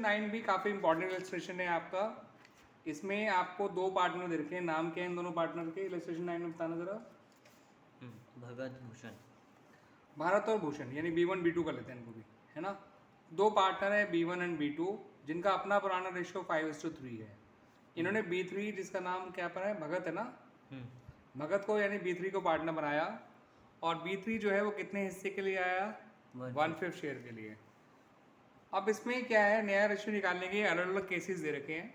9 भी काफ़ी important illustration है आपका। इसमें आपको दो पार्टनर दे रखे हैं, नाम क्या है इन दोनों पार्टनर के? इलस्ट्रेशन 9 में बताना ज़रा। भगत भूषण। भारत और भूषण, यानी B1 B2 का लेते हैं इनको भी, है ना। दो पार्टनर है B1 एंड B2, जिनका अपना पुराना रेशियो 5:3 है। इन्होंने B3, जिसका नाम क्या पड़ा है, भगत है ना, भगत को यानी B3 को पार्टनर बनाया। और B3 जो है वो कितने हिस्से के लिए आया? 1/5 शेयर के लिए। अब इसमें क्या है, नया रेशियो निकालने के अलग अलग केसेस दे रखे हैं।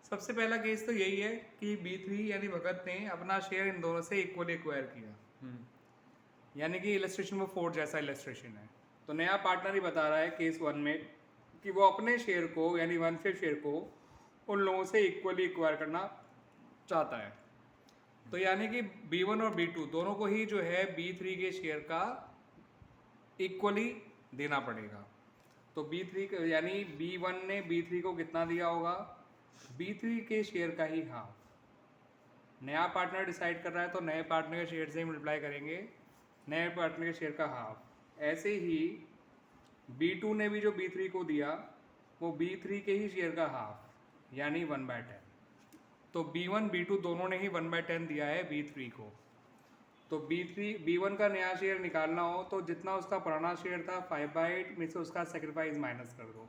सबसे पहला केस तो यही है कि B3 यानी भगत ने अपना शेयर इन दोनों से इक्वली एक्वायर किया, यानी कि इलस्ट्रेशन में 4 जैसा इलस्ट्रेशन है। तो नया पार्टनर ही बता रहा है केस 1 में कि वो अपने शेयर को यानी 1/5 शेयर को उन लोगों से इक्वली एक्वायर करना चाहता है। तो यानी कि B1 और B2 दोनों को ही जो है B3 के शेयर का इक्वली देना पड़ेगा। तो B3 यानी B1 ने B3 को कितना दिया होगा? B3 के शेयर का ही हाफ। नया पार्टनर डिसाइड कर रहा है तो नए पार्टनर के शेयर से मल्टीप्लाई करेंगे, नए पार्टनर के शेयर का हाफ। ऐसे ही B2 ने भी जो B3 को दिया वो B3 के ही शेयर का हाफ, यानी 1/10। तो B1 B2 दोनों ने ही 1/10 दिया है B3 को। तो B1 का नया शेयर निकालना हो तो जितना उसका पुराना शेयर था 5/8 में से उसका सेक्रीफाइस माइनस कर दो।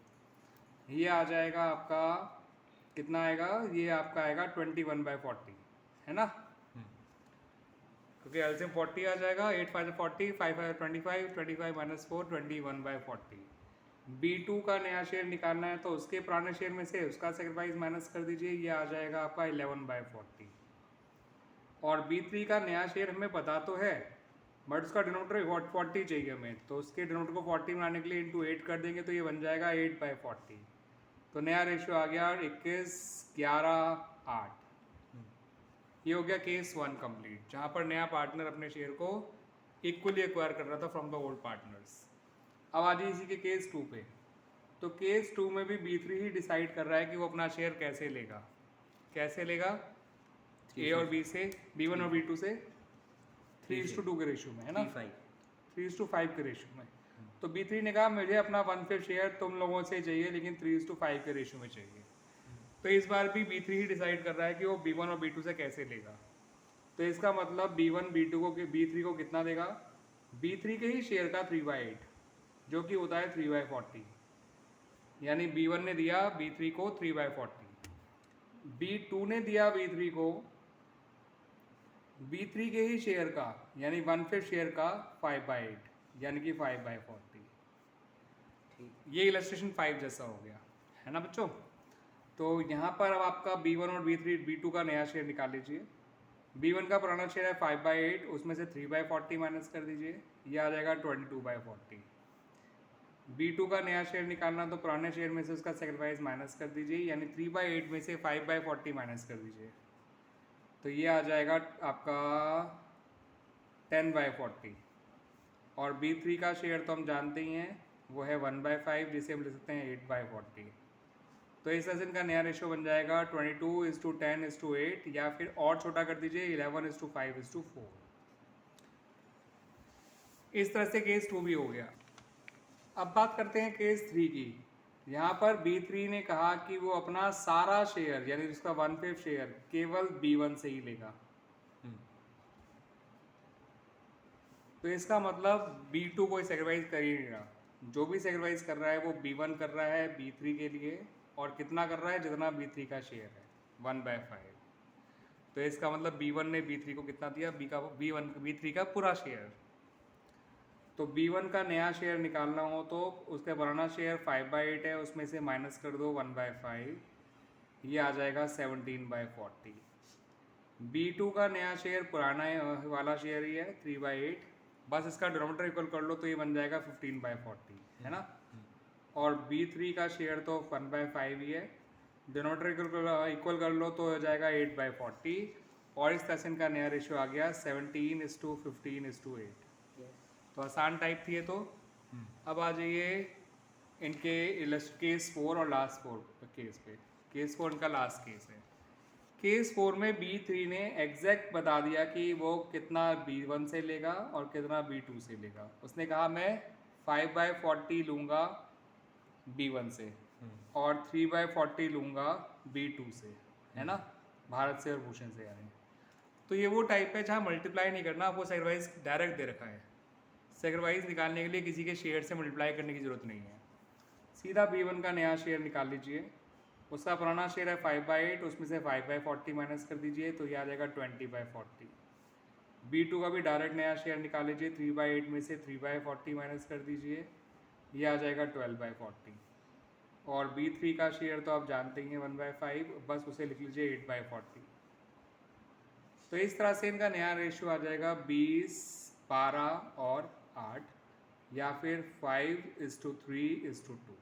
ये आ जाएगा आपका, कितना आएगा? ये आपका आएगा 21/40, है ना, क्योंकि एलसीएम 40 आ जाएगा। 8 5 40, 5 5 25, 25 - 4 21/40। B2 का नया शेयर निकालना है तो उसके पुराने शेयर में से उसका सेक्रीफाइस माइनस कर दीजिए, ये आ जाएगा आपका 11/40। और B3 का नया शेयर हमें पता तो है, बट उसका डिनोमिनेटर 40 चाहिए हमें, तो उसके डिनोमिनेटर को 40 बनाने के लिए इंटू 8 कर देंगे तो ये बन जाएगा 8/40। तो नया रेशियो आ गया 21 11 8। ये हो गया केस 1 कंप्लीट, जहाँ पर नया पार्टनर अपने शेयर को इक्वली एक्वायर कर रहा था फ्रॉम द ओल्ड पार्टनर्स। अब आ जाइए इसी के केस 2 पे। तो केस 2 में भी B3 ही डिसाइड कर रहा है कि वो अपना शेयर कैसे लेगा। कैसे लेगा? A और B से, B1 और B2 से 3:2 के रेशियो में, है ना, 3:5 के रेशियो में। तो B3 ने कहा मुझे अपना 1/5 शेयर तुम लोगों से चाहिए, लेकिन 3:5 के रेशियो में चाहिए। तो इस बार भी B3 ही डिसाइड कर रहा है कि वो B1 और B2 से कैसे लेगा। तो इसका मतलब B1 B2 को B3 को कितना देगा? B3 के ही शेयर का 3/8, जो कि होता है 3/40। यानी B1 ने दिया B3 को 3/40, B2 ने दिया B3 को B3 के ही शेयर का यानी 1/5 शेयर का 5/8, यानी कि 5/40। ये इलस्ट्रेशन 5 जैसा हो गया, है ना बच्चों। तो यहाँ पर अब आपका B1 और B2 का नया शेयर निकाल लीजिए। B1 का पुराना शेयर है 5/8, उसमें से 3/40 माइनस कर दीजिए, ये आ जाएगा 22/40। B2 का नया शेयर निकालना तो पुराने शेयर में से उसका सेक्रीफाइस माइनस कर दीजिए, यानी 3/8 में से 5/40 माइनस कर दीजिए, तो ये आ जाएगा आपका 10/40। और B3 का शेयर तो हम जानते ही हैं, वो है 1/5, जिसे हम लिख सकते हैं 8/40। तो इस तरह से इनका नया रेशियो बन जाएगा 22:10:8, या फिर और छोटा कर दीजिए 11:5:4। इस तरह से केस 2 भी हो गया। अब बात करते हैं केस 3 की। यहाँ पर B3 ने कहा कि वो अपना सारा शेयर यानी उसका 1/5 शेयर केवल B1 से ही लेगा। तो इसका मतलब B2 कोई सेक्रीफाइस कर ही नहीं रहा, जो भी सेक्रीफाइस कर रहा है वो B1 कर रहा है B3 के लिए, और कितना कर रहा है? जितना B3 का शेयर है 1/5। तो इसका मतलब B1 ने B3 को कितना दिया? B3 का पूरा शेयर। तो B1 का नया शेयर निकालना हो तो उसका पुराना शेयर 5/8 है, उसमें से माइनस कर दो 1/5, ये आ जाएगा 17/40। B2 का नया शेयर पुराना वाला शेयर ही है 3/8, बस इसका डिनोमिनेटर इक्वल कर लो तो ये बन जाएगा 15/40, है ना। और B3 का शेयर तो 1/5 ही है, डिनोमिनेटर इक्वल कर लो तो हो जाएगा 8/40। और इस तरह से इनका नया रेशियो आ गया 17:15:8। तो आसान टाइप थी ये तो। अब आ जाइए इनके केस 4 और लास्ट 4 केस पे। केस 4 इनका लास्ट केस है। केस 4 में B3 ने एग्जैक्ट बता दिया कि वो कितना B1 से लेगा और कितना B2 से लेगा। उसने कहा मैं 5/40 लूँगा B1 से, और 3/40 लूँगा B2 से, है ना, भारत से और भूषण से यानी। तो ये वो टाइप है जहाँ मल्टीप्लाई नहीं करना, आपको सेक्रीफाइस डायरेक्ट दे रखा है। सेक्रीफाइस निकालने के लिए किसी के शेयर से मल्टीप्लाई करने की ज़रूरत नहीं है, सीधा B1 का नया शेयर निकाल लीजिए। उसका पुराना शेयर है 5/8, उसमें से 5/40 माइनस कर दीजिए तो ये आ जाएगा 20/40। B2 का भी डायरेक्ट नया शेयर निकाल लीजिए, 3/8 में से 3/40 माइनस कर दीजिए, ये आ जाएगा 12/40। और B3 का शेयर तो आप जानते ही हैं 1/5, बस उसे लिख लीजिए 8/40। तो इस तरह से इनका नया रेशियो आ जाएगा 20, 12 और 8, या फिर 5:3:2।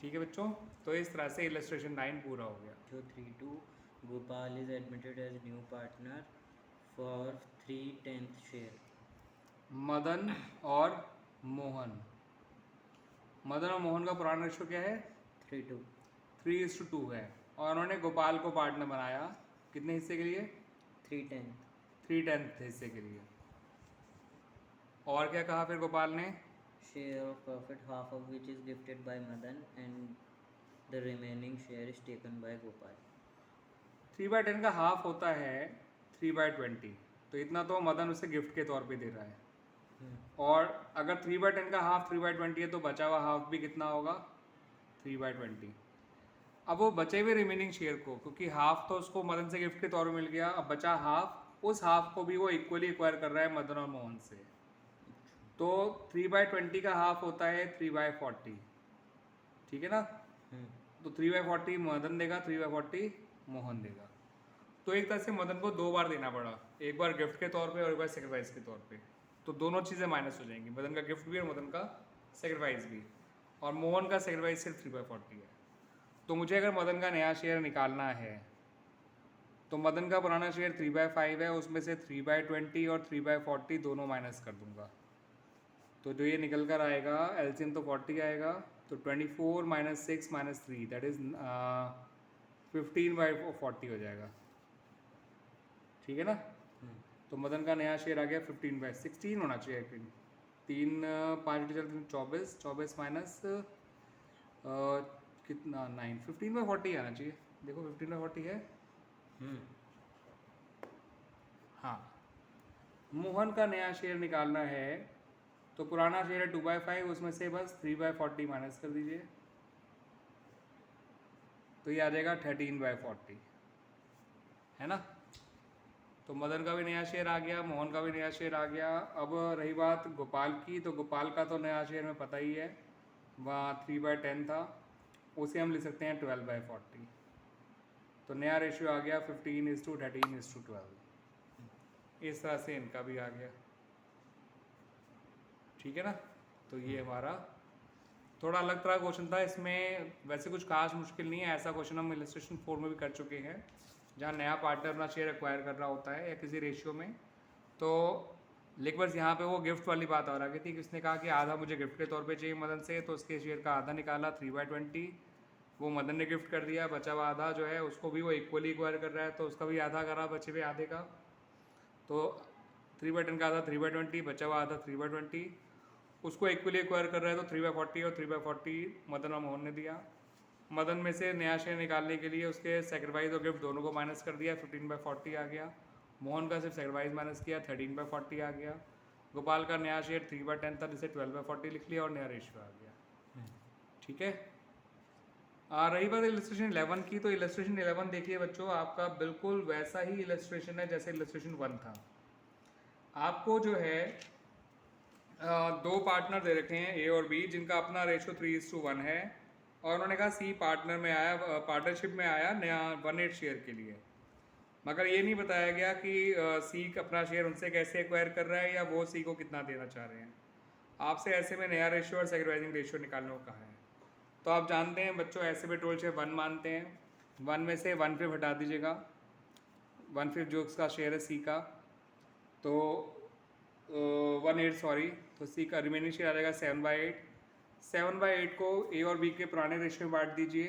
ठीक है बच्चों, तो इस तरह से इलस्ट्रेशन 9 पूरा हो गया। जो 3-2 Gopal is admitted as new partner for 3/10 share. Madan और मोहन, मदन और मोहन का पुराना रेशियो क्या है? 3-2 3:2 है, और उन्होंने गोपाल को पार्टनर बनाया कितने हिस्से के लिए? 3/10 3/10 हिस्से के लिए। और क्या कहा फिर गोपाल ने? share of profit, half of which is gifted by Madan and the remaining share is taken by Gopal. 3/10 का हाफ होता है 3/20, तो इतना तो मदन उसे गिफ्ट के तौर पे दे रहा है। और अगर 3/10 का हाफ 3/20 है तो बचा हुआ हाफ भी कितना होगा? 3/20। अब वो बचे हुए रिमेनिंग शेयर को, क्योंकि हाफ तो उसको मदन से गिफ्ट के तौर में मिल गया, अब बचा हाफ, उस हाफ को भी वो इक्वली एक्वायर कर रहा है मदन और मोहन से। तो 3/20 का हाफ होता है 3/40, ठीक है ना। तो 3/40 मदन देगा, 3/40 मोहन देगा। तो एक तरह से मदन को 2 बार देना पड़ा, एक बार गिफ्ट के तौर पे और एक बार सेक्रीफाइस के तौर पे। तो दोनों चीज़ें माइनस हो जाएंगी, मदन का गिफ्ट भी और मदन का सेक्रीफाइस भी। और मोहन का सेक्रीफाइस सिर्फ 3/40 है। तो मुझे अगर मदन का नया शेयर निकालना है तो मदन का पुराना शेयर 3/5 है, उसमें से 3/20 और 3/40 दोनों माइनस कर दूंगा। तो जो ये निकल कर आएगा एलसीएम तो 40 आएगा, तो 24 - 6 - 3 दैट इज़ 15/40 हो जाएगा, ठीक है ना। तो मदन का नया शेयर आ गया 15/16 होना चाहिए, 3 5 चलते 24, 24 माइनस कितना 9, 15/40 आना चाहिए। देखो 15/40 है। हाँ, मोहन का नया शेयर निकालना है तो पुराना शेयर है 2/5, उसमें से बस 3/40 माइनस कर दीजिए, तो ये आ जाएगा 13/40, है ना। तो मदन का भी नया शेयर आ गया, मोहन का भी नया शेयर आ गया। अब रही बात गोपाल की, तो गोपाल का तो नया शेयर में पता ही है, वहाँ 3/10 था, उसे हम लिख सकते हैं 12/40। तो नया रेशियो आ गया 15:13:12। इस तरह से इनका भी आ गया, ठीक है ना। तो ये हमारा थोड़ा अलग तरह क्वेश्चन था, इसमें वैसे कुछ खास मुश्किल नहीं है। ऐसा क्वेश्चन हम इलस्ट्रेशन 4 में भी कर चुके हैं, जहाँ नया पार्टनर अपना शेयर एक्वायर कर रहा होता है या किसी रेशियो में। तो लेकिन बस यहाँ पे वो गिफ्ट वाली बात आ रही थी कि उसने कहा कि आधा मुझे गिफ्ट के तौर पे चाहिए मदन से, तो उसके शेयर का आधा निकाला 3/20, वो मदन ने गिफ्ट कर दिया, बचा हुआ आधा जो है उसको भी वो इक्वली एक्वायर कर रहा है, तो उसका भी आधा करा बचे हुए आधे का। तो 3/10 का आधा 3/20, बचा हुआ आधा 3/20, उसको इक्वली एक्वायर कर रहा है, तो 3/40 और 3/40 मदन और मोहन ने दिया। मदन में से नया शेयर निकालने के लिए उसके सेक्रीफाइस और गिफ्ट दोनों को माइनस कर दिया, 15/40 आ गया। मोहन का सिर्फ सेक्रीफाइस माइनस किया, 13/40 आ गया। गोपाल का नया शेयर 3/10 था, जिसे 12/40 लिख लिया और नया रेशियो आ गया, ठीक है। रही बात इलस्ट्रेशन 11 की, तो इलस्ट्रेशन 11 देखिए बच्चों, आपका बिल्कुल वैसा ही इलस्ट्रेशन है जैसे इलस्ट्रेशन 1 था। आपको जो है 2 पार्टनर दे रखे हैं ए और बी, जिनका अपना रेशियो 3:1 है, और उन्होंने कहा सी पार्टनर में आया, पार्टनरशिप में आया नया 1/8 शेयर के लिए। मगर ये नहीं बताया गया कि सी अपना शेयर उनसे कैसे एक्वायर कर रहा है या वो सी को कितना देना चाह रहे हैं। आपसे ऐसे में नया रेशियो और सेक्रीफाइसिंग रेशियो निकालने को कहा है। तो आप जानते हैं बच्चों, ऐसे में टोल शेयर 1 मानते हैं, 1 में से 1/5 हटा दीजिएगा, 1/5 जो उसका शेयर है सी का, तो 1/8 सॉरी, तो सी का रिमेनिंग शेयर आ जाएगा 7/8। 7/8 को ए और बी के पुराने रेशियो में बांट दीजिए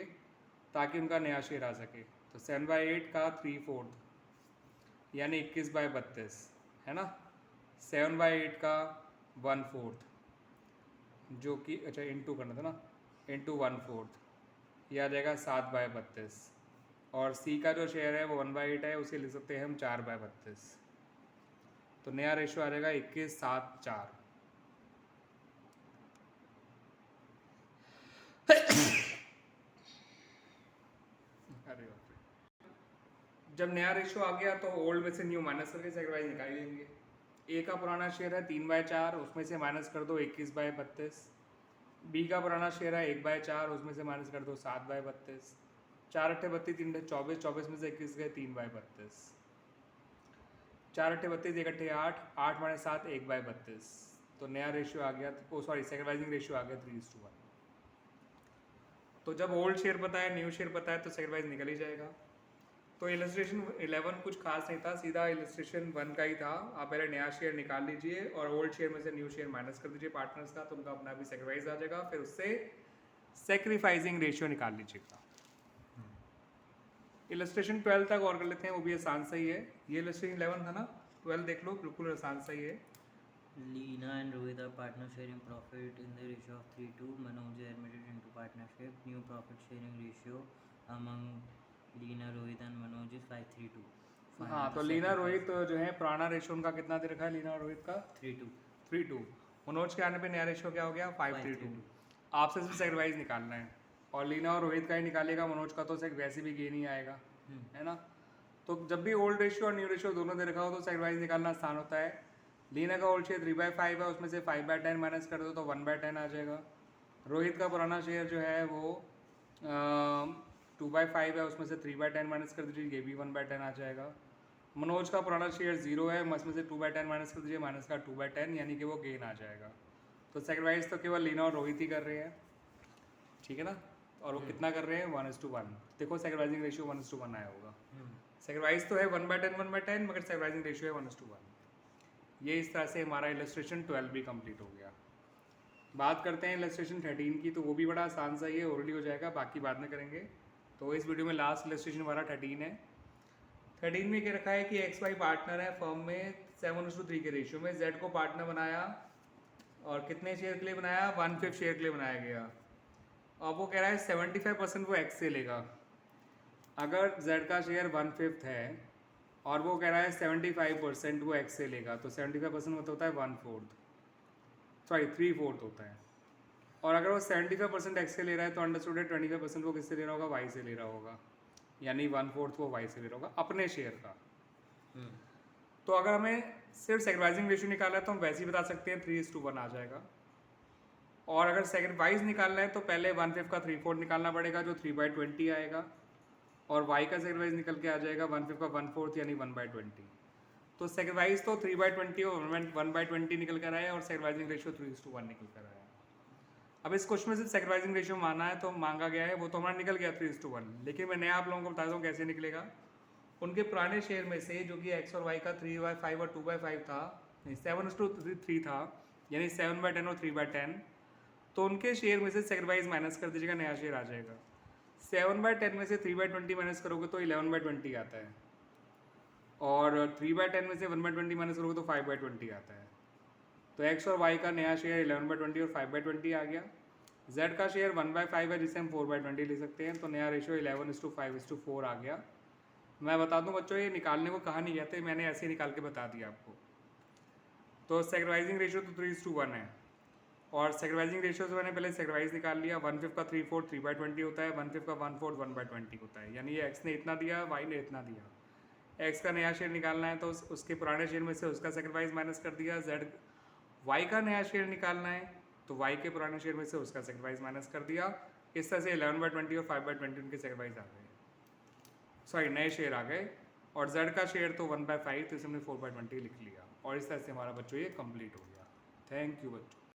ताकि उनका नया शेयर आ सके। तो 7/8 का 3/4 यानी 21/32 है ना। 7/8 का 1/4 जो कि अच्छा इंटू करना था ना, इंटू 1/4, यह आ जाएगा 7/32। और सी का जो शेयर है वो 1/8 है, उसे लिख सकते हैं हम 4/32। तो नया रेशियो आ जाएगा 21/7/4। अरे बाप रे। जब नया रेशियो आ गया तो ओल्ड में से न्यू माइनस करके सेकंड वाइज निकाल लेंगे। ए का पुराना शेयर है 3/4, उसमें से माइनस कर दो 21/32। बी का पुराना शेयर है 1/4, उसमें से माइनस कर दो 7/32। 4 अट्ठे 32, 3 अट्ठे 24, 24 में से 21 गए 3/32। 4 अट्ठे 32, 1 अट्ठे 8, 8 माइनस 7 1/32। तो नया रेशियो आ गया, ओ सॉरी सेकंड वाइजिंग रेशियो आ गया 3:1। तो जब ओल्ड शेयर पता है न्यू शेयर पता है तो सेकंड वाइज निकल ही जाएगा। तो इलस्ट्रेशन 11 कुछ खास नहीं था, सीधा इलस्ट्रेशन 1 का ही था। आप पहले नया शेयर निकाल लीजिए और ओल्ड शेयर में से न्यू शेयर माइनस कर दीजिए पार्टनर्स का, तो उनका अपना भी सेकंड वाइज आ जाएगा। फिर उससे सेक्रीफाइसिंग रेशियो निकाल लीजिएगा। इलस्ट्रेशन 12 तक और कर लेते हैं, वो भी आसान सही है। ये इलस्ट्रेशन 11 था ना, 12 देख लो, बिल्कुल आसान सही है। Lena and Rohit are partner sharing profit in the ratio of 3:2. Manoj is admitted into partnership. New profit sharing ratio among Lena, Rohit and Manoj is 5:3:2. हाँ, तो लीना रोहित जो है पुराना रेशियो उनका कितना दे रखा है लीना और रोहित का 3:2. 3:2। मनोज के आने पे नया रेशियो क्या हो गया 5:3:2। आपसे सिर्फ सेकंड वाइज निकालना है और लीना और रोहित का ही निकालेगा, मनोज का तो सेक वैसे भी गेन ही आएगा, है ना। तो जब भी ओल्ड रेशियो और न्यू रेशियो दोनों दे रखा हो तो सेकंड वाइज निकालना आसान होता है। लीना का ओल्ड शेयर 3/5 है, उसमें से 5/10 माइनस कर दो तो 1/10 आ जाएगा। रोहित का पुराना शेयर जो है वो 2/5 है, उसमें से 3/10 माइनस कर दीजिए, ये भी 1/10 आ जाएगा। मनोज का पुराना शेयर 0 है, उसमें से 2/10 माइनस कर दीजिए, माइनस का 2/10 यानी कि वो गेन आ जाएगा। तो सेकंड वाइज तो केवल लीना और रोहित ही कर रहे हैं, ठीक है ना। और वो कितना कर रहे हैं 1:1। देखो सेकंड वाइजिंग रेशियो 1:1 आया होगा। सेकंड वाइज तो है 1/10 1/10, मगर सेकंड वाइजिंग रेशियो है 1:1। ये इस तरह से हमारा इलस्ट्रेशन 12 भी कंप्लीट हो गया। बात करते हैं इलस्ट्रेशन 13 की, तो वो भी बड़ा आसान सा ये ओरली हो जाएगा, बाकी बाद में करेंगे। तो इस वीडियो में लास्ट इलस्ट्रेशन हमारा 13 है। 13 में क्या रखा है कि XY पार्टनर है फर्म में 7:3 के रेशियो में। Z को पार्टनर बनाया और कितने शेयर के लिए बनाया 1/5 शेयर के लिए बनाया गया। अब वो कह रहा है 75% वो X से लेगा। अगर Z का शेयर 1/5 है और वो कह रहा है 75% वो X से लेगा, तो 75% मतलब होता है 1/4, सॉरी 3/4 होता है। और अगर वो 75% X से ले रहा है तो अंडरस्टूड है 25% वो किससे ले रहा होगा Y से ले रहा होगा, यानी 1/4 वो Y से ले रहा होगा अपने शेयर का। तो अगर हमें सिर्फ सेक्रीफाइसिंग रेशियो निकालना है तो हम वैसे ही बता सकते हैं 3:1 आ जाएगा। और अगर सेक्रीफाइस निकालना है तो पहले 1/5 का 3/4 निकालना पड़ेगा जो 3/20 आएगा, और Y का सेक्रीफाइस निकल के आ जाएगा 1/5 का 1/4 यानी 1/20। तो सेक्रीफाइस तो 3/20 और 1/20 निकल कर आया और सेक्रीफाइसिंग रेशियो 3:1 निकल कर आया। अब इस क्वेश्चन में सिर्फ सेक्रीफाइसिंग रेशियो माना है तो मांगा गया है, वो तो हमारा निकल गया 3:1। लेकिन मैं नया आप लोगों को बताता हूँ कैसे निकलेगा। उनके पुराने शेयर में से जो कि X और Y का 3/5 और 2/5 था, 7:3 था, यानी 7/10 और 3/10, तो उनके शेयर में से सेक्रीफाइस माइनस कर दीजिएगा, नया शेयर आ जाएगा। 7/10 में से 3/20 माइनस करोगे तो 11/20 आता है, और 3/10 में से 1/20 माइनस करोगे तो 5/20 आता है। तो X और Y का नया शेयर 11/20 और 5/20 आ गया। Z का शेयर 1/5 है जिसे हम 4/20 ले सकते हैं, तो नया रेशियो 11:5:4 आ गया। मैं बता दूं बच्चों, ये निकालने को कहा नहीं कहते, मैंने ऐसे ही निकाल के बता दिया आपको। तो सेक्रीफाइसिंग रेशियो तो 3:1 है, और सेक्रीफाइसिंग रेशियो से मैंने पहले सेक्रीफाइस निकाल लिया। 1/5 का 3/4 3/20 होता है, 1/5 का 1/4 1/20 होता है, यानी ये X ने इतना दिया, Y ने इतना दिया। X का नया शेयर निकालना है तो उसके पुराने शेयर में से उसका सेक्रीफाइस माइनस कर दिया। Y का नया शेयर निकालना है तो Y के पुराने शेयर में से उसका सेक्रीफाइस माइनस कर दिया। इस तरह से 11/20 और 5/20 उनके सेक्रीफाइस आ गए, सॉरी नए शेयर आ गए। और Z का शेयर तो 1/5, तो इसे हमने 4/20 लिख लिया, और इस तरह से हमारा बच्चों ये कंप्लीट हो गया। थैंक यू बच्चों।